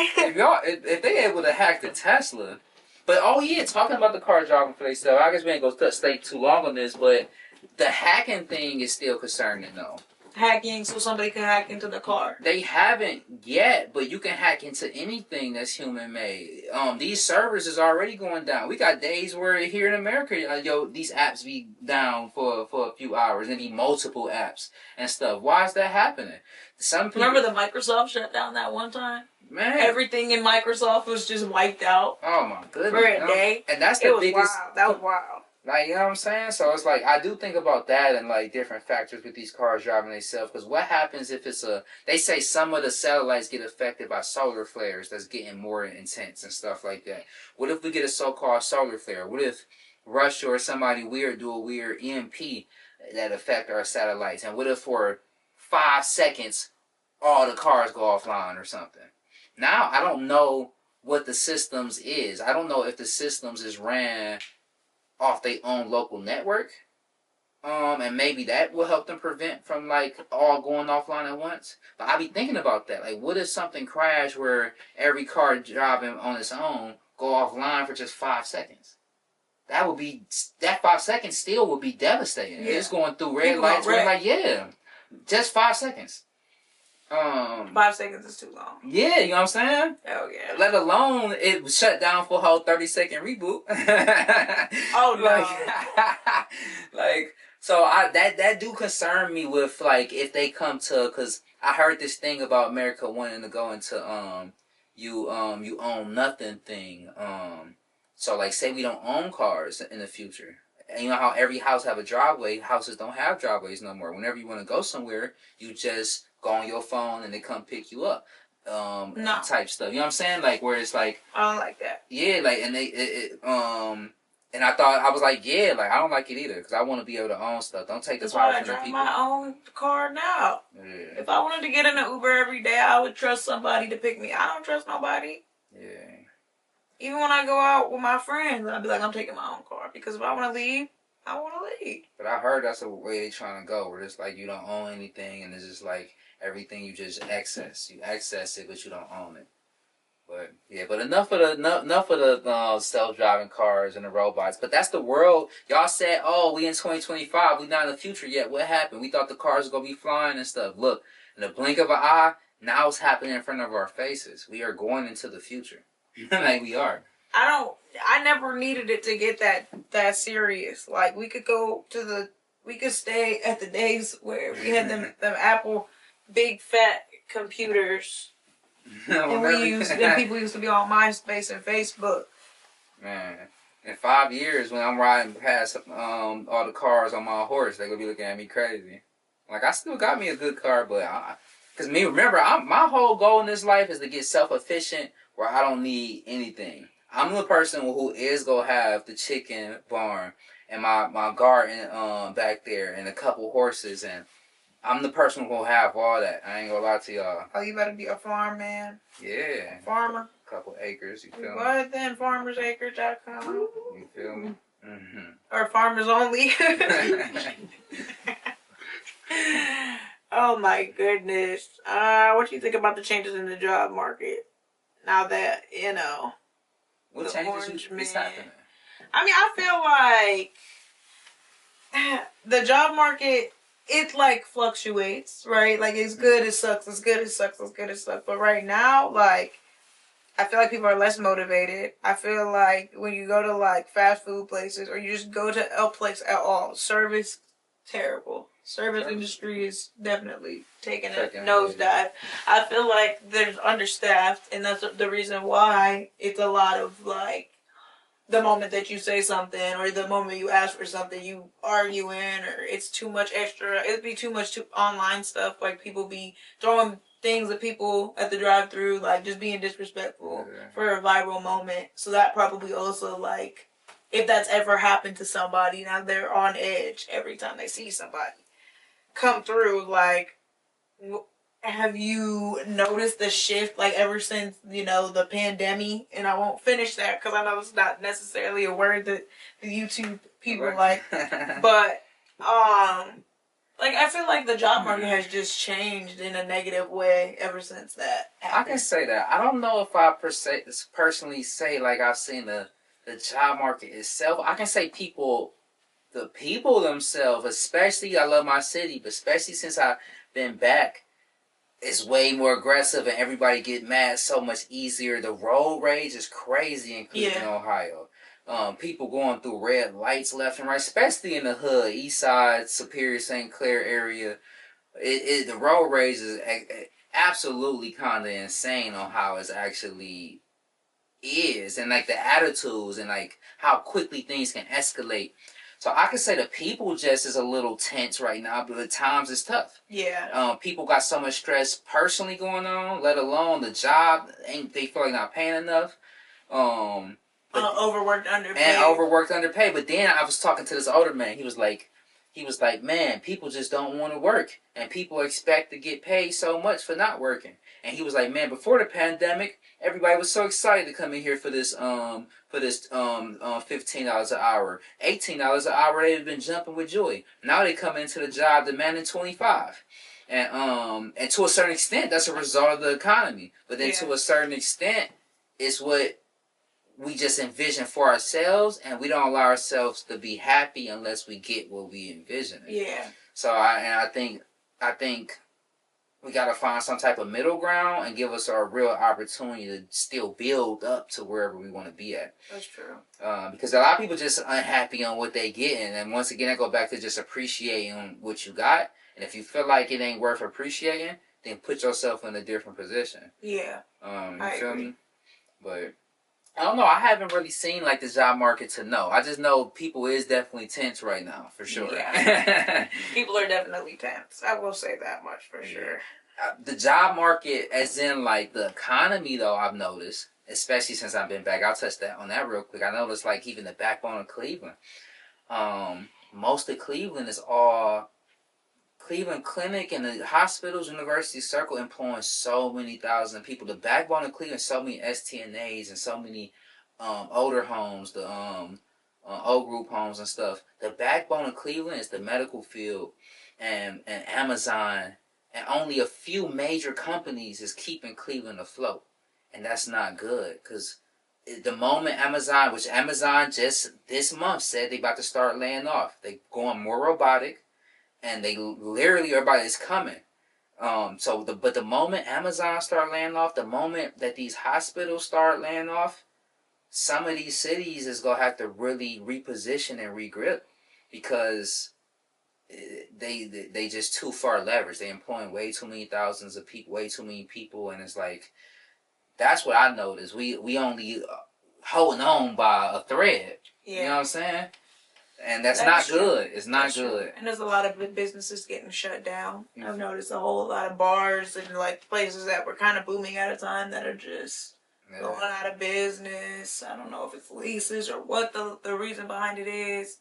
can get. If they able to hack the Tesla... But, oh yeah, talking about the car driving for themselves, I guess we ain't going to stay too long on this, but the hacking thing is still concerning, though. Hacking so somebody can hack into the car? They haven't yet, but you can hack into anything that's human-made. These servers is already going down. We got days where here in America, these apps be down for a few hours, and be multiple apps and stuff. Why is that happening? Some people... Remember the Microsoft shutdown that one time? Man, everything in Microsoft was just wiped out. Oh my goodness! For a day, and that's the biggest. Wild. That was wild. Like, you know what I'm saying? So it's like I do think about that and like different factors with these cars driving themselves. Because what happens if it's a? They say some of the satellites get affected by solar flares that's getting more intense and stuff like that. What if we get a so-called solar flare? What if Russia or somebody weird do a weird EMP that affect our satellites? And what if for 5 seconds all the cars go offline or something? Now, I don't know what the systems is. I don't know if the systems is ran off their own local network. And maybe that will help them prevent from, like, all going offline at once. But I be thinking about that. Like, what if something crash where every car driving on its own go offline for just 5 seconds? That 5 seconds still would be devastating. Yeah. It's going through red lights. We're like, yeah, just 5 seconds. 5 seconds is too long. Yeah, you know what I'm saying? Oh yeah. Let alone it was shut down for a whole 30-second reboot. Oh no. So that do concern me with like if they come to, because I heard this thing about America wanting to go into you own nothing thing. So like say we don't own cars in the future. And you know how every house have a driveway? Houses don't have driveways no more. Whenever you want to go somewhere, you just go on your phone and they come pick you up. No. Type stuff. You know what I'm saying? Like where it's like I don't like that. Yeah, like and and I was like, yeah, like I don't like it either because I want to be able to own stuff. Don't take the power from the people. That's why I drive my own car now. Yeah. If I wanted to get in an Uber every day, I would trust somebody to pick me. I don't trust nobody. Yeah. Even when I go out with my friends, I'd be like, I'm taking my own car because if I want to leave, I want to leave. But I heard that's the way they trying to go, where it's like you don't own anything and it's just like everything you just access. You access it, but you don't own it. But yeah, but enough of the self-driving cars and the robots. But that's the world. Y'all said, oh, we in 2025. We not in the future yet. What happened? We thought the cars were gonna be flying and stuff. Look, in the blink of an eye, now it's happening in front of our faces. We are going into the future. Like we are. I never needed it to get that serious. Like we could stay at the days where we had them Apple big fat computers. And people used to be on MySpace and Facebook. Man, in 5 years when I'm riding past all the cars on my horse, they're gonna be looking at me crazy. Like I still got me a good car, but my whole goal in this life is to get self-efficient where I don't need anything. I'm the person who is gonna have the chicken barn and my garden back there and a couple horses, and I'm the person who will have all that. I ain't gonna lie to y'all. Oh, you better be a farm man. Yeah. Farmer. A couple acres, you feel me? Go ahead then, farmersacres.com. You feel me? Mm-hmm. Or farmers only. Oh my goodness. What do you think about the changes in the job market? Now that, what changes is happening? I mean, I feel like the job market it like fluctuates, right? Like it's good, it sucks, it's good, it sucks, it's good, it sucks. But right now, like I feel like people are less motivated. I feel like when you go to like fast food places or you just go to a place at all, service terrible. Service industry is definitely taking a nosedive. I feel like there's understaffed, and that's the reason why it's a lot of like the moment that you say something or the moment you ask for something, you arguing or it's too much extra. It'd be too much online stuff. Like people be throwing things at people at the drive-through, like just being disrespectful for a viral moment. So that probably also like, if that's ever happened to somebody, now they're on edge every time they see somebody come through. Like, have you noticed the shift, like ever since the pandemic? And I won't finish that because I know it's not necessarily a word that the YouTube people like, but like I feel like the job market has just changed in a negative way ever since that happened. I can say that. I don't know if I personally say like I've seen the job market itself. I can say the people themselves, especially I love my city, but especially since I've been back, it's way more aggressive and everybody get mad so much easier. The road rage is crazy in Cleveland, Ohio. People going through red lights left and right, especially in the hood, East Side, Superior, St. Clair area. The road rage is absolutely kind of insane on how it actually is, and like the attitudes and like how quickly things can escalate. So I could say the people just is a little tense right now, but at times it's tough. Yeah. People got so much stress personally going on, let alone the job. They feel like not paying enough. Overworked, underpaid. And overworked, underpaid. But then I was talking to this older man. He was like, man, people just don't want to work, and people expect to get paid so much for not working. And he was like, man, before the pandemic, everybody was so excited to come in here for this $15 an hour, $18 an hour. They've been jumping with joy. Now they come into the job demanding $25, and to a certain extent, that's a result of the economy. But then to a certain extent, it's what we just envision for ourselves, and we don't allow ourselves to be happy unless we get what we envision. Yeah. So I think we got to find some type of middle ground and give us a real opportunity to still build up to wherever we want to be at. That's true. Because a lot of people just unhappy on what they get, and once again, I go back to just appreciating what you got. And if you feel like it ain't worth appreciating, then put yourself in a different position. Yeah. You feel me? But I don't know. I haven't really seen like the job market to know. I just know people is definitely tense right now, for sure. Yeah. People are definitely tense. I will say that much for sure. The job market, as in like the economy, though, I've noticed, especially since I've been back. I'll touch on that real quick. I noticed like even the backbone of Cleveland. Most of Cleveland is all Cleveland Clinic and the hospitals, University Circle employing so many thousand people. The backbone of Cleveland, so many STNAs and so many older homes, the old group homes and stuff. The backbone of Cleveland is the medical field and Amazon, and only a few major companies is keeping Cleveland afloat. And that's not good, because the moment Amazon just this month said they about to start laying off. They going more robotic. And they literally, everybody's coming. But the moment Amazon start laying off, the moment that these hospitals start laying off, some of these cities is gonna have to really reposition and regrip, because they just too far leveraged. They employing way too many thousands of people, way too many people, and it's like that's what I noticed. We only holding on by a thread. Yeah. You know what I'm saying? And that's not good. It's not good. And there's a lot of businesses getting shut down. Mm-hmm. I've noticed a whole lot of bars and like places that were kind of booming at a time that are just going out of business. I don't know if it's leases or what the reason behind it is.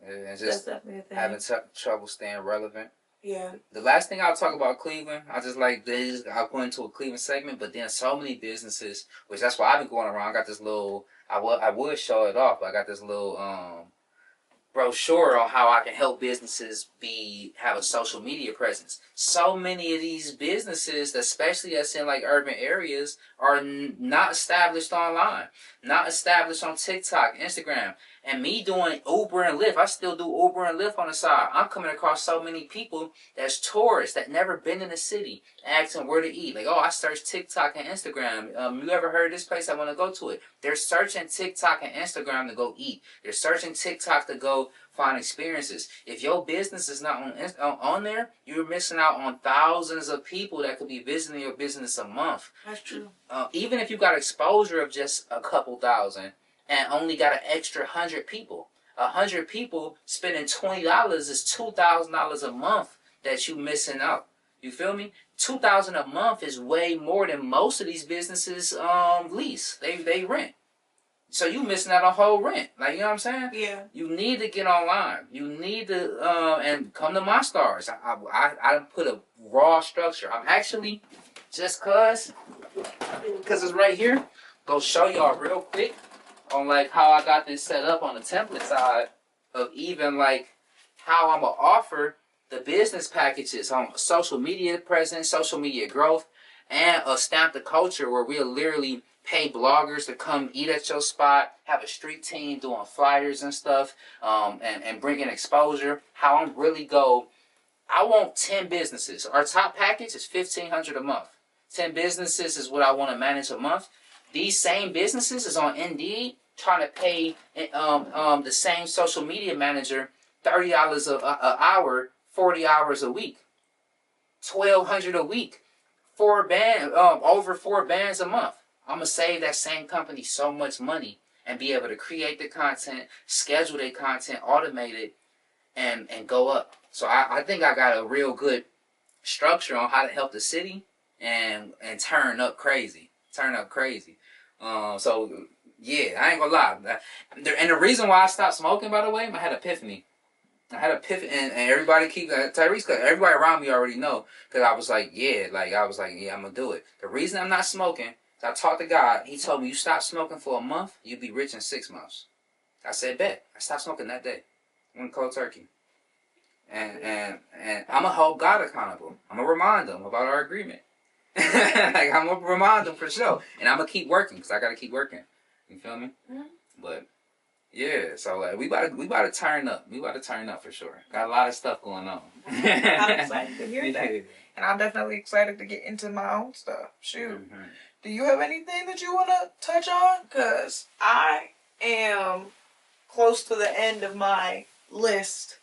And just having trouble staying relevant. Yeah. The last thing I'll talk about Cleveland, I'll go into a Cleveland segment, but then so many businesses, which that's why I've been going around. I got this little, I would show it off, but I got this little brochure on how I can help businesses have a social media presence. So many of these businesses, especially that's in like urban areas, are not established online, not established on TikTok, Instagram. And me doing Uber and Lyft, I still do Uber and Lyft on the side. I'm coming across so many people that's tourists that never been in the city, asking where to eat. Like, oh, I searched TikTok and Instagram. You ever heard of this place? I want to go to it. They're searching TikTok and Instagram to go eat. They're searching TikTok to go find experiences. If your business is not on there, you're missing out on thousands of people that could be visiting your business a month. That's true. Even if you got exposure of just a couple thousand, and only got an extra 100 people. 100 people spending $20 is $2,000 a month that you missing out. You feel me? $2,000 a month is way more than most of these businesses lease. They rent. So you missing out on whole rent. Like, you know what I'm saying? Yeah. You need to get online. You need to and come to Monstars. I put a raw structure. I'm actually just cause it's right here. Go show y'all real quick on like how I got this set up on the template side of even like how I'm gonna offer the business packages on social media presence, social media growth, and a Stamp the Culture where we'll literally pay bloggers to come eat at your spot, have a street team doing flyers and stuff, and bringing exposure. How I'm really I want 10 businesses. Our top package is $1,500 a month. 10 businesses is what I want to manage a month. These same businesses is on Indeed trying to pay the same social media manager $30 an hour, 40 hours a week, $1,200 a week, over 4 bands a month. I'm gonna save that same company so much money and be able to create the content, schedule their content, automate it, and go up. So I think I got a real good structure on how to help the city and turn up crazy. So yeah, I ain't gonna lie. And the reason why I stopped smoking, by the way, I had an epiphany. And everybody Tyrese, everybody around me already know, because I was like, yeah, I'm gonna do it. The reason I'm not smoking, I talked to God. He told me, you stop smoking for a month, you'll be rich in 6 months. I said, bet. I stopped smoking that day. Went cold turkey. And I'm gonna hold God accountable. I'm gonna remind him about our agreement. Like, I'm gonna remind them for sure, and I'm gonna keep working because I gotta keep working. You feel me? Mm-hmm. But yeah, so like we about to turn up. We about to turn up for sure. Got a lot of stuff going on. I'm excited to hear that, and I'm definitely excited to get into my own stuff. Shoot, do you have anything that you want to touch on? Cause I am close to the end of my list.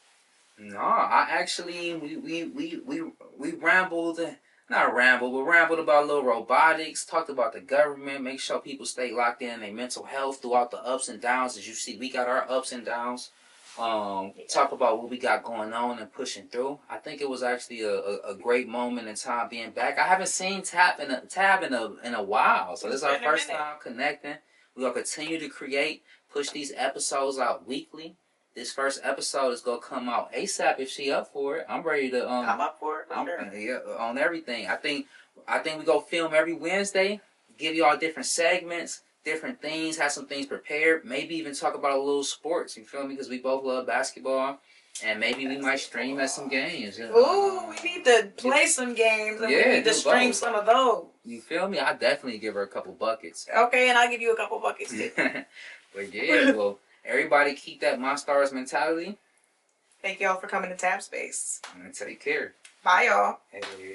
No, I actually we rambled. Not ramble, but rambled about little robotics, talked about the government, make sure people stay locked in their mental health throughout the ups and downs. As you see, we got our ups and downs. Talk about what we got going on and pushing through. I think it was actually a great moment in time being back. I haven't seen Tab in a while, so this is our first time connecting. We're gonna continue to create, push these episodes out weekly. This first episode is gonna come out ASAP if she up for it. I'm ready to. I'm up for it. Sure. Yeah, on everything. I think we go film every Wednesday. Give y'all different segments, different things. Have some things prepared. Maybe even talk about a little sports. You feel me? Because we both love basketball, and maybe we might stream at some games. Ooh, we need to play some games, and we need to stream some of those. You feel me? I definitely give her a couple buckets. Okay, and I'll give you a couple buckets too. But yeah, well. Everybody keep that Monstars mentality. Thank y'all for coming to Tabspace. And take care. Bye, y'all. Hey.